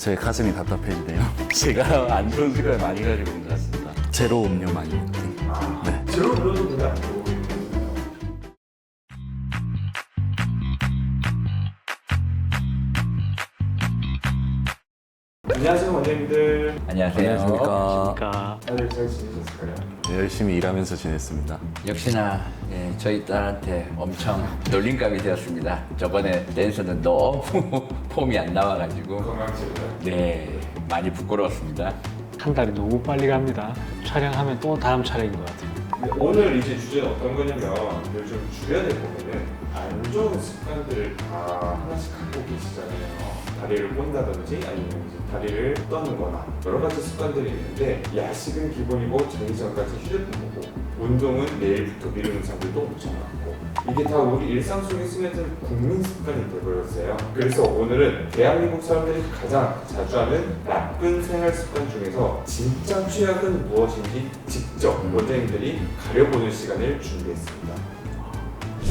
제 가슴이 답답해지네요. 제가 안 좋은 습관을 많이 가지고 있는 것 같습니다. 제로 음료 많이 먹기. 네. 제로 음료도 근데 안 좋은 거예요. 안녕하세요 원장님들. 안녕하세요. 안녕하십니까. 다들 잘 지내셨을까요? 네, 열심히 일하면서 지냈습니다. 역시나 저희 딸한테 엄청 놀림감이 되었습니다. 저번에 댄서는 너무 폼이 안 나와가지고 건강지로요. 네 많이 부끄러웠습니다. 한 달이 너무 빨리 갑니다. 촬영하면 또 다음 촬영인 것 같아요. 근데 오늘 이제 주제는 어떤 거냐면 요즘 주변에 보면은 안 좋은 습관들을 다 하나씩 갖고 계시잖아요. 다리를 꼰다든지 아니면 이제 다리를 떠는 거나 여러 가지 습관들이 있는데 야식은 기본이고 자기 전까지 휴대폰 보고 운동은 내일부터 미루는 사람들도 엄청 많고 이게 다 우리 일상 속에 스며든 국민 습관이 되어버렸어요. 그래서 오늘은 대한민국 사람들이 가장 자주 하는 나쁜 생활 습관 중에서 진짜 최악은 무엇인지 직접 원장님들이 가려보는 시간을 준비했습니다.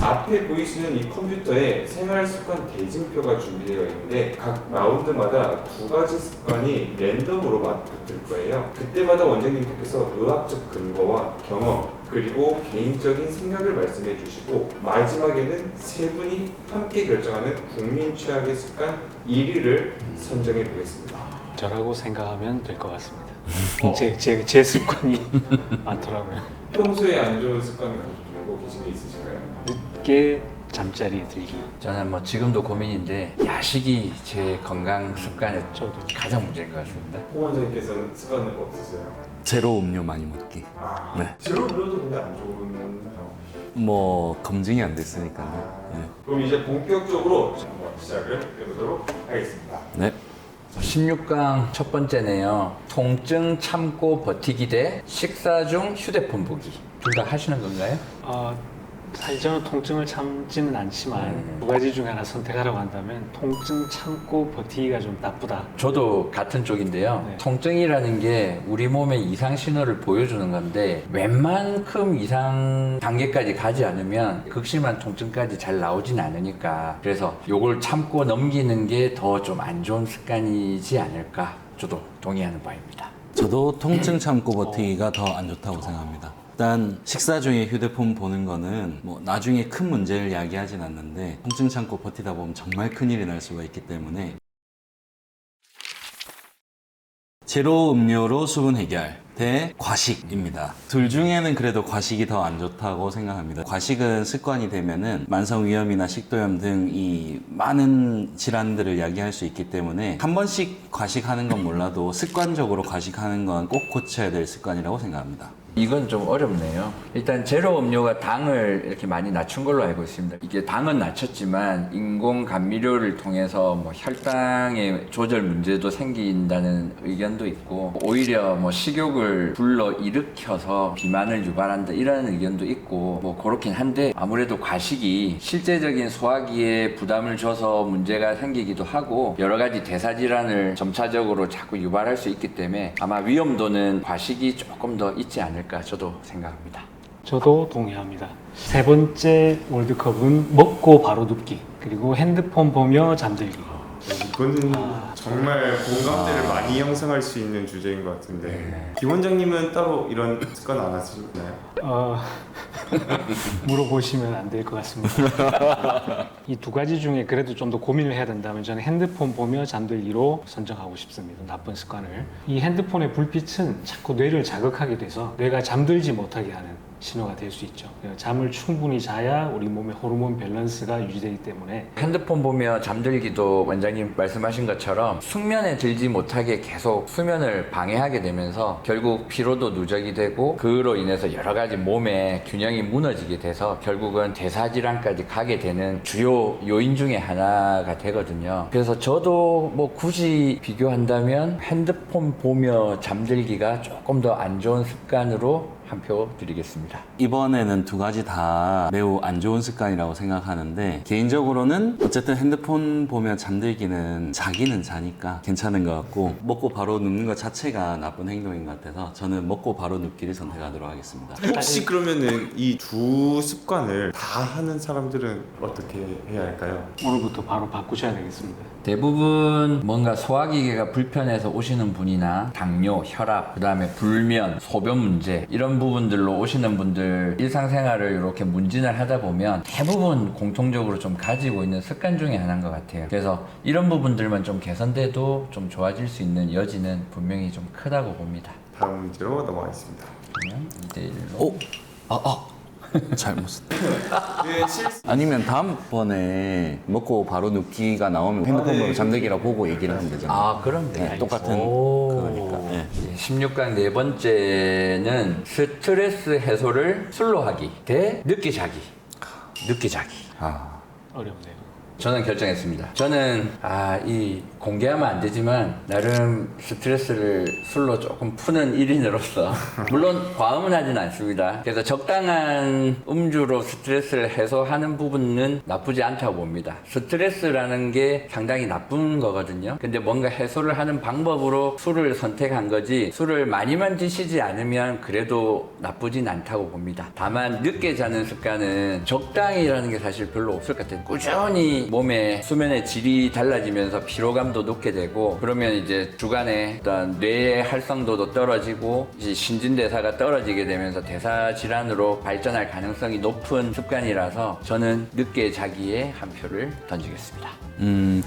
앞에 보이시는 이 컴퓨터에 생활습관 대진표가 준비되어 있는데 각 라운드마다 두 가지 습관이 랜덤으로 맞붙을 거예요. 그때마다 원장님께서 의학적 근거와 경험 그리고 개인적인 생각을 말씀해 주시고 마지막에는 세 분이 함께 결정하는 국민 최악의 습관 1위를 선정해 보겠습니다. 저라고 생각하면 될 것 같습니다. 제 습관이 많더라고요. 평소에 안 좋은 습관을 가지고 계신 게 있으실까요? 늦게 잠자리에 들기. 저는 뭐 지금도 고민인데 야식이 제 건강 습관에 저도 가장 문제인 것 같습니다. 홍 원장님께서는 습관은 없으세요? 제로 음료 많이 먹기. 아, 네. 제로 음료도 근데 안 좋은 뭐 검증이 안 됐으니까요. 네. 그럼 이제 본격적으로 한번 시작을 해보도록 하겠습니다. 네. 16강 첫 번째네요. 통증 참고 버티기 대 식사 중 휴대폰 보기. 둘 다 하시는 건가요? 사실 저는 통증을 참지는 않지만 두 가지 중에 하나 선택하라고 한다면 통증 참고 버티기가 좀 나쁘다. 저도 같은 쪽인데요. 네. 통증이라는 게 우리 몸의 이상 신호를 보여주는 건데 웬만큼 이상 단계까지 가지 않으면 극심한 통증까지 잘 나오진 않으니까 그래서 요걸 참고 넘기는 게 더 좀 안 좋은 습관이지 않을까 저도 동의하는 바입니다. 저도 통증 참고 버티기가 더 안 좋다고 생각합니다. 일단 식사 중에 휴대폰 보는 거는 뭐 나중에 큰 문제를 야기하진 않는데 통증 참고 버티다 보면 정말 큰일이 날 수가 있기 때문에 제로 음료로 수분 해결 대 과식입니다. 둘 중에는 그래도 과식이 더 안 좋다고 생각합니다. 과식은 습관이 되면은 만성위염이나 식도염 등 이 많은 질환들을 야기할 수 있기 때문에 한 번씩 과식하는 건 몰라도 습관적으로 과식하는 건 꼭 고쳐야 될 습관이라고 생각합니다. 이건 좀 어렵네요. 일단 제로 음료가 당을 이렇게 많이 낮춘 걸로 알고 있습니다. 이게 당은 낮췄지만 인공 감미료를 통해서 뭐 혈당의 조절 문제도 생긴다는 의견도 있고 오히려 뭐 식욕을 불러 일으켜서 비만을 유발한다 이런 의견도 있고 뭐 그렇긴 한데 아무래도 과식이 실제적인 소화기에 부담을 줘서 문제가 생기기도 하고 여러 가지 대사 질환을 점차적으로 자꾸 유발할 수 있기 때문에 아마 위험도는 과식이 조금 더 있지 않을까 저도 생각합니다. 저도 동의합니다. 세 번째 월드컵은 먹고 바로 눕기 그리고 핸드폰 보며 잠들기. 이거는 정말 공감대를 많이 형성할 수 있는 주제인 것 같은데 김 원장님은 따로 이런 습관 안 하시나요? 물어보시면 안 될 것 같습니다. 이 두 가지 중에 그래도 좀 더 고민을 해야 된다면 저는 핸드폰 보며 잠들기로 선정하고 싶습니다. 나쁜 습관을. 이 핸드폰의 불빛은 자꾸 뇌를 자극하게 돼서 뇌가 잠들지 못하게 하는 신호가 될 수 있죠. 잠을 충분히 자야 우리 몸의 호르몬 밸런스가 유지되기 때문에 핸드폰 보며 잠들기도 원장님 말씀하신 것처럼 숙면에 들지 못하게 계속 수면을 방해하게 되면서 결국 피로도 누적이 되고 그로 인해서 여러 가지 몸의 균형이 무너지게 돼서 결국은 대사질환까지 가게 되는 주요 요인 중에 하나가 되거든요. 그래서 저도 뭐 굳이 비교한다면 핸드폰 보며 잠들기가 조금 더 안 좋은 습관으로 한 표 드리겠습니다. 이번에는 두 가지 다 매우 안 좋은 습관이라고 생각하는데 개인적으로는 어쨌든 핸드폰 보면 잠들기는 자기는 자니까 괜찮은 것 같고 먹고 바로 눕는 것 자체가 나쁜 행동인 것 같아서 저는 먹고 바로 눕기를 선택하도록 하겠습니다. 혹시 그러면은 이 두 습관을 다 하는 사람들은 어떻게 해야 할까요? 오늘부터 바로 바꾸셔야 되겠습니다. 대부분 뭔가 소화기계가 불편해서 오시는 분이나 당뇨, 혈압, 그 다음에 불면, 소변 문제 이런 부분들로 오시는 분들 일상생활을 이렇게 문진을 하다 보면 대부분 공통적으로 좀 가지고 있는 습관 중에 하나인 것 같아요. 그래서 이런 부분들만 좀 개선돼도 좀 좋아질 수 있는 여지는 분명히 좀 크다고 봅니다. 다음 문제로 넘어가겠습니다. 그러면 2대1로 오! 잘못 썼다. 그 실수 아니면 다음번에 먹고 바로 눕기가 나오면 핸드폰 네. 번호 잠들기라 보고 얘기를 하면 되잖아요. 그럼 네, 돼. 똑같은 오. 그거니까. 네. 16강 네 번째는 스트레스 해소를 술로 하기 대 늦게 자기. 늦게 자기. 아, 어렵네요. 저는 결정했습니다. 저는 이 공개하면 안 되지만 나름 스트레스를 술로 조금 푸는 1인으로서 물론 과음은 하진 않습니다. 그래서 적당한 음주로 스트레스를 해소하는 부분은 나쁘지 않다고 봅니다. 스트레스라는 게 상당히 나쁜 거거든요. 근데 뭔가 해소를 하는 방법으로 술을 선택한 거지 술을 많이만 드시지 않으면 그래도 나쁘진 않다고 봅니다. 다만 늦게 자는 습관은 적당히라는 게 사실 별로 없을 것 같아요. 꾸준히 몸의 수면의 질이 달라지면서 피로감도 높게 되고 그러면 이제 주간에 어떤 뇌의 활성도도 떨어지고 이제 신진대사가 떨어지게 되면서 대사 질환으로 발전할 가능성이 높은 습관이라서 저는 늦게 자기에 한 표를 던지겠습니다.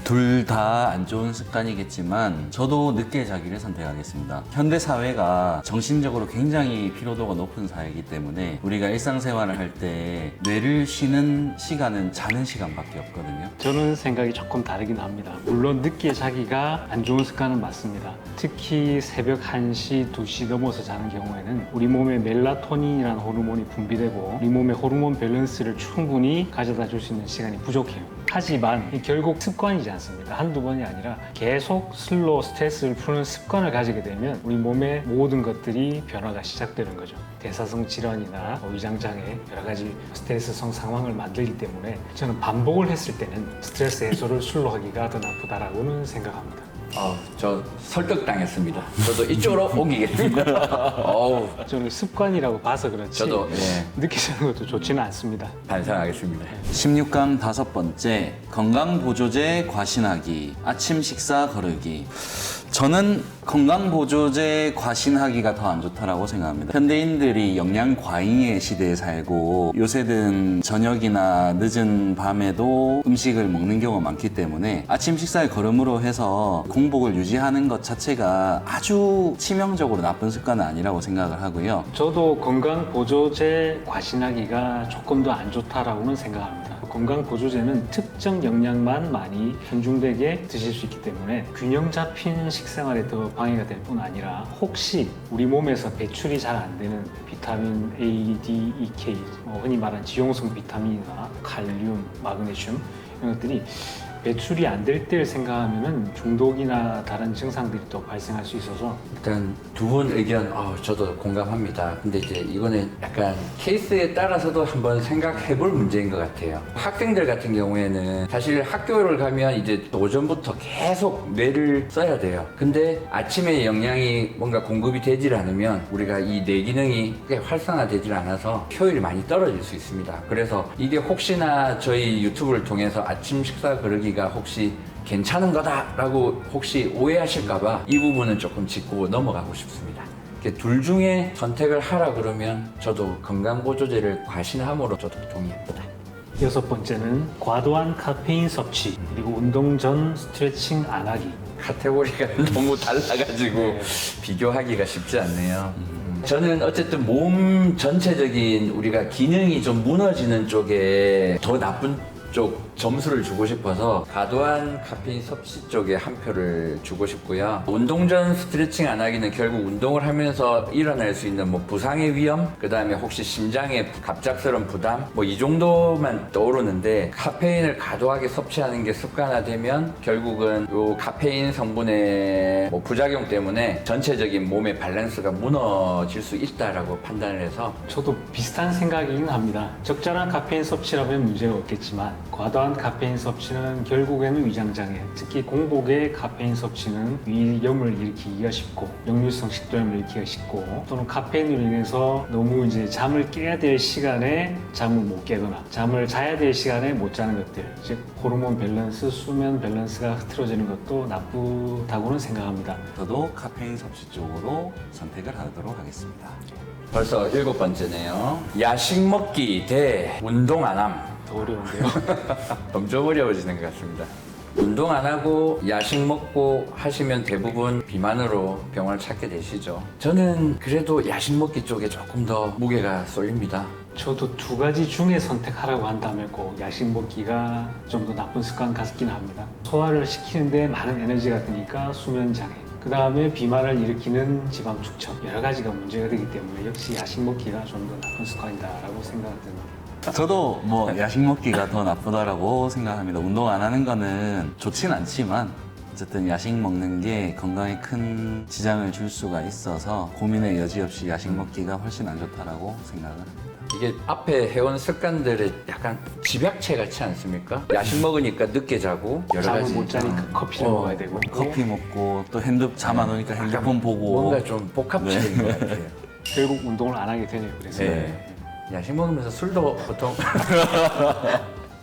둘 다 안 좋은 습관이겠지만 저도 늦게 자기를 선택하겠습니다. 현대 사회가 정신적으로 굉장히 피로도가 높은 사회이기 때문에 우리가 일상생활을 할 때 뇌를 쉬는 시간은 자는 시간밖에 없거든요. 저는 생각이 조금 다르긴 합니다. 물론 늦게 자기가 안 좋은 습관은 맞습니다. 특히 새벽 1시, 2시 넘어서 자는 경우에는 우리 몸에 멜라토닌이라는 호르몬이 분비되고 우리 몸의 호르몬 밸런스를 충분히 가져다 줄 수 있는 시간이 부족해요. 하지만 결국 습관이지 않습니까? 한두 번이 아니라 계속 술로 스트레스를 푸는 습관을 가지게 되면 우리 몸의 모든 것들이 변화가 시작되는 거죠. 대사성 질환이나 위장장애 여러 가지 스트레스성 상황을 만들기 때문에 저는 반복을 했을 때는 스트레스 해소를 술로 하기가 더 나쁘다라고는 생각합니다. 저 설득당했습니다. 저도 이쪽으로 옮기겠습니다. 저는 습관이라고 봐서 그렇지 저도 늦게 자는 것도 좋지는 않습니다. 반성하겠습니다. 16강 5번째, 건강보조제 과신하기, 아침 식사 거르기. 저는 건강보조제 과신하기가 더 안 좋다라고 생각합니다. 현대인들이 영양 과잉의 시대에 살고 요새는 저녁이나 늦은 밤에도 음식을 먹는 경우가 많기 때문에 아침 식사에 거름으로 해서 공복을 유지하는 것 자체가 아주 치명적으로 나쁜 습관은 아니라고 생각을 하고요. 저도 건강보조제 과신하기가 조금 더 안 좋다라고는 생각합니다. 건강보조제는 특정 영양만 많이 편중되게 드실 수 있기 때문에 균형 잡힌 식생활에 더 방해가 될 뿐 아니라 혹시 우리 몸에서 배출이 잘 안 되는 비타민 A, D, E, K, 흔히 말하는 지용성 비타민이나 칼륨, 마그네슘 이런 것들이 배출이 안 될 때를 생각하면 중독이나 다른 증상들이 또 발생할 수 있어서 일단 두 분 의견 저도 공감합니다. 근데 이제 이거는 약간 케이스에 따라서도 한번 생각해 볼 문제인 것 같아요. 학생들 같은 경우에는 사실 학교를 가면 이제 오전부터 계속 뇌를 써야 돼요. 근데 아침에 영양이 뭔가 공급이 되질 않으면 우리가 이 뇌 기능이 꽤 활성화되질 않아서 효율이 많이 떨어질 수 있습니다. 그래서 이게 혹시나 저희 유튜브를 통해서 아침 식사 거르기가 혹시 괜찮은 거다라고 혹시 오해하실까봐 이 부분은 조금 짚고 넘어가고 싶습니다. 둘 중에 선택을 하라 그러면 저도 건강보조제를 과신함으로 저도 동의합니다. 6번째는 과도한 카페인 섭취 그리고 운동 전 스트레칭 안 하기. 카테고리가 너무 달라가지고 비교하기가 쉽지 않네요. 저는 어쨌든 몸 전체적인 우리가 기능이 좀 무너지는 쪽에 더 나쁜 쪽 점수를 주고 싶어서 과도한 카페인 섭취 쪽에 한 표를 주고 싶고요. 운동 전 스트레칭 안 하기는 결국 운동을 하면서 일어날 수 있는 부상의 위험, 그 다음에 혹시 심장의 갑작스러운 부담, 이 정도만 떠오르는데 카페인을 과도하게 섭취하는 게 습관화되면 결국은 요 카페인 성분의 부작용 때문에 전체적인 몸의 밸런스가 무너질 수 있다라고 판단을 해서 저도 비슷한 생각이긴 합니다. 적절한 카페인 섭취라면 문제가 없겠지만 과도한 과도한 카페인 섭취는 결국에는 위장장애, 특히 공복에 카페인 섭취는 위염을 일으키기가 쉽고 역류성 식도염을 일으키기가 쉽고 또는 카페인으로 인해서 너무 이제 잠을 깨야 될 시간에 잠을 못 깨거나 잠을 자야 될 시간에 못 자는 것들, 즉 호르몬 밸런스, 수면 밸런스가 흐트러지는 것도 나쁘다고는 생각합니다. 저도 카페인 섭취 쪽으로 선택을 하도록 하겠습니다. 벌써 7번째네요. 야식 먹기 대 운동 안 함. 더 어려운데요. 점점 어려워지는 것 같습니다. 운동 안 하고 야식 먹고 하시면 대부분 비만으로 병원을 찾게 되시죠. 저는 그래도 야식 먹기 쪽에 조금 더 무게가 쏠립니다. 저도 두 가지 중에 선택하라고 한다면 꼭 야식 먹기가 좀 더 나쁜 습관 같긴 합니다. 소화를 시키는데 많은 에너지가 드니까 수면 장애, 그 다음에 비만을 일으키는 지방 축적, 여러 가지가 문제가 되기 때문에 역시 야식 먹기가 좀 더 나쁜 습관이다라고 생각됩니다. 저도 뭐 야식 먹기가 더 나쁘다라고 생각합니다. 운동 안 하는 거는 좋진 않지만 어쨌든 야식 먹는 게 건강에 큰 지장을 줄 수가 있어서 고민의 여지 없이 야식 먹기가 훨씬 안 좋다라고 생각을 합니다. 이게 앞에 해온 습관들이 약간 집약체 같지 않습니까? 야식 먹으니까 늦게 자고 여러 잠을 가지 못 자니까 커피를 먹어야 되고 커피 먹고 또 잠 안 오니까 핸드폰 보고 뭔가 좀 복합적인 것 같아요. 결국 운동을 안 하게 되네요. 그래서 네. 야식 먹으면서 술도 보통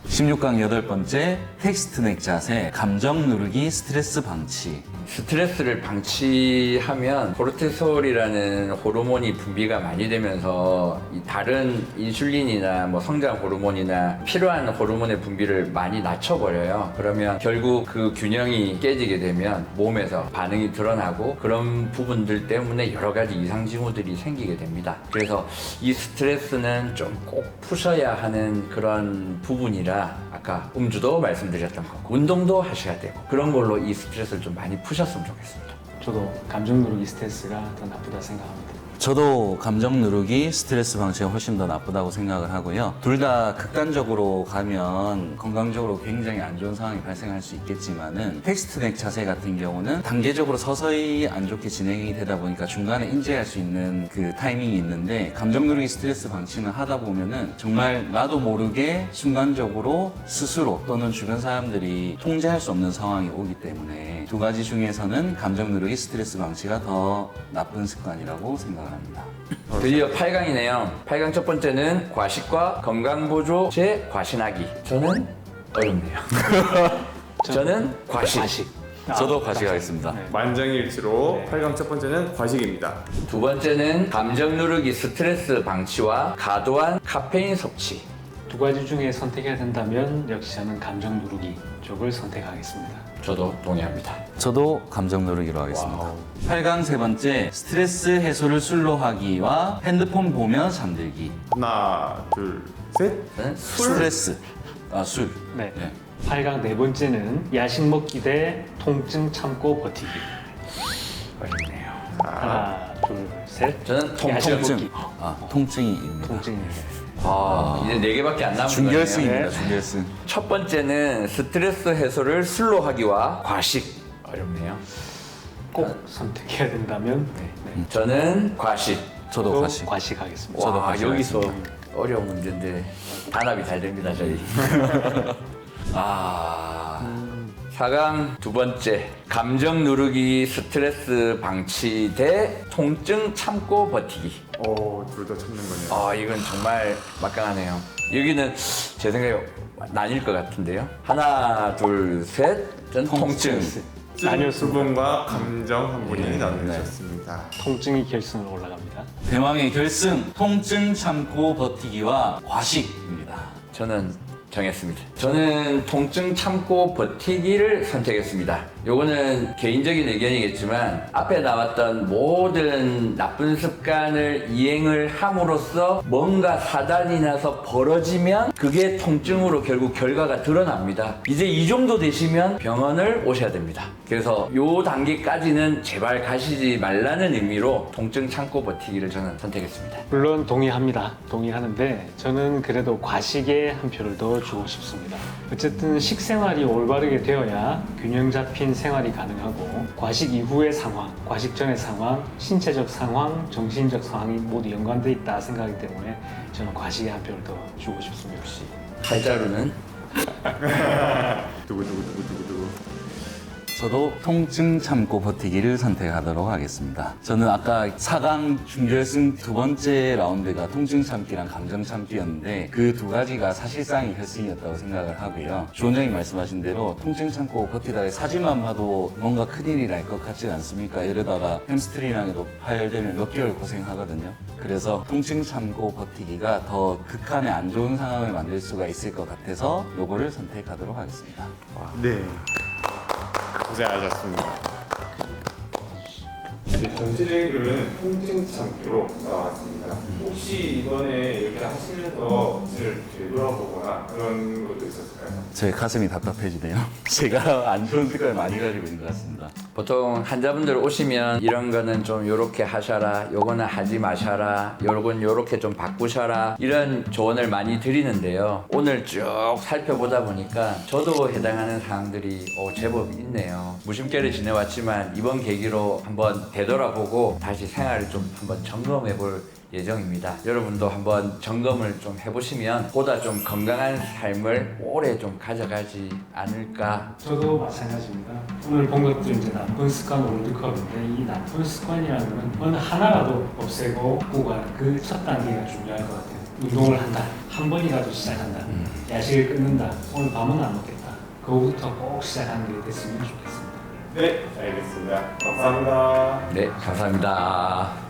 16강 8번째 텍스트넥 자세, 감정 누르기, 스트레스 방치. 스트레스를 방치하면 코르티솔이라는 호르몬이 분비가 많이 되면서 이 다른 인슐린이나 뭐 성장 호르몬이나 필요한 호르몬의 분비를 많이 낮춰버려요. 그러면 결국 그 균형이 깨지게 되면 몸에서 반응이 드러나고 그런 부분들 때문에 여러 가지 이상 징후들이 생기게 됩니다. 그래서 이 스트레스는 좀 꼭 푸셔야 하는 그런 부분이라 아까 음주도 말씀드렸던 거, 운동도 하셔야 되고 그런 걸로 이 스트레스를 좀 많이 푸셨으면 좋겠습니다. 저도 감정 누르기 스트레스가 더 나쁘다 생각합니다. 저도 감정 누르기, 스트레스 방치가 훨씬 더 나쁘다고 생각을 하고요. 둘 다 극단적으로 가면 건강적으로 굉장히 안 좋은 상황이 발생할 수 있겠지만은 텍스트넥 자세 같은 경우는 단계적으로 서서히 안 좋게 진행이 되다 보니까 중간에 인지할 수 있는 그 타이밍이 있는데 감정 누르기, 스트레스 방치는 하다 보면은 정말 나도 모르게 순간적으로 스스로 또는 주변 사람들이 통제할 수 없는 상황이 오기 때문에 두 가지 중에서는 감정 누르기, 스트레스 방치가 더 나쁜 습관이라고 생각합니다. 드디어 8강이네요. 8강 첫 번째는 과식과 건강보조 재과신하기. 저는 어렵네요. 저는 과식. 저도 과식하겠습니다. 네. 만장일치로 8강 첫 번째는 과식입니다. 두 번째는 감정 누르기 스트레스 방치와 과도한 카페인 섭취. 두 가지 중에 선택해야 된다면 역시 저는 감정 누르기 쪽을 선택하겠습니다. 저도 동의합니다. 저도 감정 누르기로 하겠습니다. 8강 세 번째 스트레스 해소를 술로 하기와 핸드폰 보며 잠들기. 하나, 둘, 셋. 저는 스트레스. 술. 네. 네. 8강 네 번째는 야식 먹기 대 통증 참고 버티기. 어렵네요. 하나, 둘, 셋. 저는 야식 통증. 먹기. 통증이입니다. 통증이네요. 이제 4개밖에 안 남은 거네요. 준결승입니다. 네. 준결승. 첫 번째는 스트레스 해소를 술로 하기와 과식. 어렵네요. 꼭 선택해야 된다면 네. 저는 과식. 저도 과식. 과식하겠습니다. 저도 와, 과식 여기서 어려운 문제인데 단합이 잘 됩니다, 저희. 4강 두 번째 감정 누르기 스트레스 방치 대 통증 참고 버티기. 둘 다 참는 거네요. 이건 정말 막강하네요. 여기는 제 생각에 나뉠 것 같은데요. 하나, 둘, 셋. 전 통증. 나뉘었습니다. 부분과 감정 한 분이 나누셨습니다. 통증이 결승으로 올라갑니다. 대망의 결승 통증 참고 버티기와 과식입니다. 저는 정했습니다. 저는 통증 참고 버티기를 선택했습니다. 요거는 개인적인 의견이겠지만 앞에 나왔던 모든 나쁜 습관을 이행을 함으로써 뭔가 사단이 나서 벌어지면 그게 통증으로 결국 결과가 드러납니다. 이제 이 정도 되시면 병원을 오셔야 됩니다. 그래서 요 단계까지는 제발 가시지 말라는 의미로 통증 참고 버티기를 저는 선택했습니다. 물론 동의합니다. 동의하는데 저는 그래도 과식에 한 표를 더 주고 싶습니다. 어쨌든 식생활이 올바르게 되어야 균형 잡힌 생활이 가능하고 과식 이후의 상황, 과식 전의 상황, 신체적 상황, 정신적 상황이 모두 연관되어 있다 생각하기 때문에 저는 과식에 한 표를 더 주고 싶습니다. 역시 칼자루는 두구두구두구두구두구. 저도 통증 참고 버티기를 선택하도록 하겠습니다. 저는 아까 4강 준결승 두 번째 라운드가 통증 참기랑 감정 참기였는데 그 두 가지가 사실상의 결승이었다고 생각을 하고요. 주 원장님 말씀하신 대로 통증 참고 버티다가 사진만 봐도 뭔가 큰일이 날 것 같지 않습니까? 이러다가 햄스트링이랑도 파열되면 몇 개월 고생하거든요. 그래서 통증 참고 버티기가 더 극한의 안 좋은 상황을 만들 수가 있을 것 같아서 요거를 선택하도록 하겠습니다. 네. 고생하셨습니다. 전체적으로는 통증 참기로 나왔습니다. 혹시 이번에 이렇게 하시면서 되돌아보거나 그런 것도 있었을까요? 제 가슴이 답답해지네요. 제가 안 좋은 습관을 많이 가지고 있는 것 같습니다. 보통 환자분들 오시면 이런 거는 좀 요렇게 하셔라, 요거는 하지 마셔라, 요건 요렇게 좀 바꾸셔라 이런 조언을 많이 드리는데요. 오늘 쭉 살펴보다 보니까 저도 해당하는 사항들이 제법 있네요. 무심결에 지내왔지만 이번 계기로 한번 되돌아보고 다시 생활을 좀 한번 점검해 볼 예정입니다. 여러분도 한번 점검을 좀 해보시면 보다 좀 건강한 삶을 오래 좀 가져가지 않을까. 저도 마찬가지입니다. 오늘 본 것도 이제 나쁜 습관 월드컵인데 이 나쁜 습관이라는 건 어느 하나라도 없애고 바꾸가 그 첫 단계가 중요할 것 같아요. 운동을 한다. 한 번이라도 시작한다. 야식을 끊는다. 오늘 밤은 안 먹겠다. 그거부터 꼭 시작하는 게 됐으면 좋겠습니다. 네, 알겠습니다. 감사합니다. 네, 감사합니다.